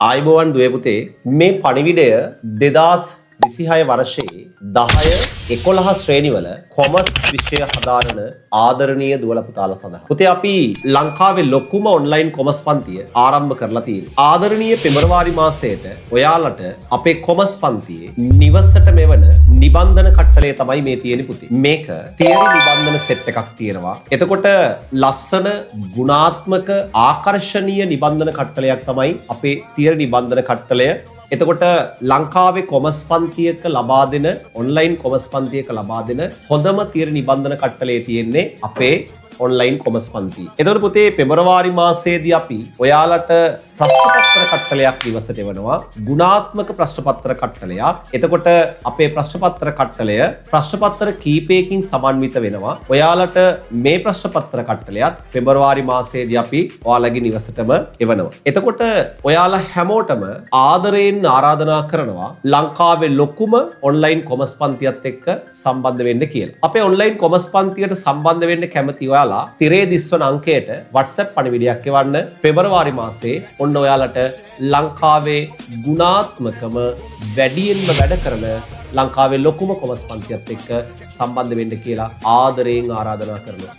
ආයිබෝවන් දුවේ පුතේ මේ පණිවිඩය 2026 වර්ෂයේ 10-11 ශ්‍රේණිවල කොමර්ස් විෂය හදාරන ආදරණීය දුවල පුතාලා සඳහා. පුතේ අපි ලංකාවේ ලොකුම ඔන්ලයින් කොමර්ස් පන්තිය ආරම්භ කරලා තියෙනවා. ආදරණීය පෙබරවාරි මාසයේට ඔයාලට අපේ කොමර්ස් පන්තියේ නිවසට මෙවන නිබන්ධන කට්ටලය තමයි මේ තියෙන්නේ පුතේ. මේක තියරි නිබන්ධන සෙට් එකක් තියෙනවා. එතකොට ලස්සන ගුණාත්මක ආකර්ශනීය නිබන්ධන කට්ටලයක් තමයි අපේ තියරි නිබන්ධන කට්ටලය. එතකොට ලංකාවේ කොමර්ස් පන්තියක ලබා දෙන ඔන්ලයින් කොමර්ස් පන්තියක ලබා දෙන හොඳම තියරි නිබන්ධන කට්ටලයේ තියෙන්නේ අපේ ඔන්ලයින් කොමර්ස් පන්තිය. එතකොට පුතේ පෙබරවාරි මාසයේදී අපි ඔයාලට ප්‍රශ්න පත්‍ර කට්ටලයක් නිවසට එවනවා. ගුණාත්මක ප්‍රශ්න පත්‍ර කට්ටලයක්. එතකොට අපේ ප්‍රශ්න පත්‍ර කට්ටලය ප්‍රශ්න පත්‍ර කීපයකින් සමන්විත වෙනවා. ඔයාලට මේ ප්‍රශ්න පත්‍ර කට්ටලයත් පෙබරවාරි මාසයේදී අපි ඔයාලගේ නිවසටම එවනවා. එතකොට ඔයාලා හැමෝටම ආදරයෙන් ආරාධනා කරනවා ලංකාවේ ලොකුම ඔන්ලයින් කොමර්ස් පන්තියත් එක්ක සම්බන්ධ වෙන්න කියලා. අපේ ඔන්ලයින් කොමර්ස් පන්තියට සම්බන්ධ වෙන්න කැමති ඔයාලා තිරේ දිස්වන අංකයට WhatsApp පණිවිඩයක් එවන්න. පෙබරවාරි මාසයේ ඔන්න ඔයාලට ලංකාවේ ගුණාත්මකම වැඩියෙන්ම වැඩ කරන ලංකාවේ ලොකුම කොමර්ස් පන්තියත් එක්ක සම්බන්ධ වෙන්න කියලා ආදරයෙන් ආරාධනා කරනවා.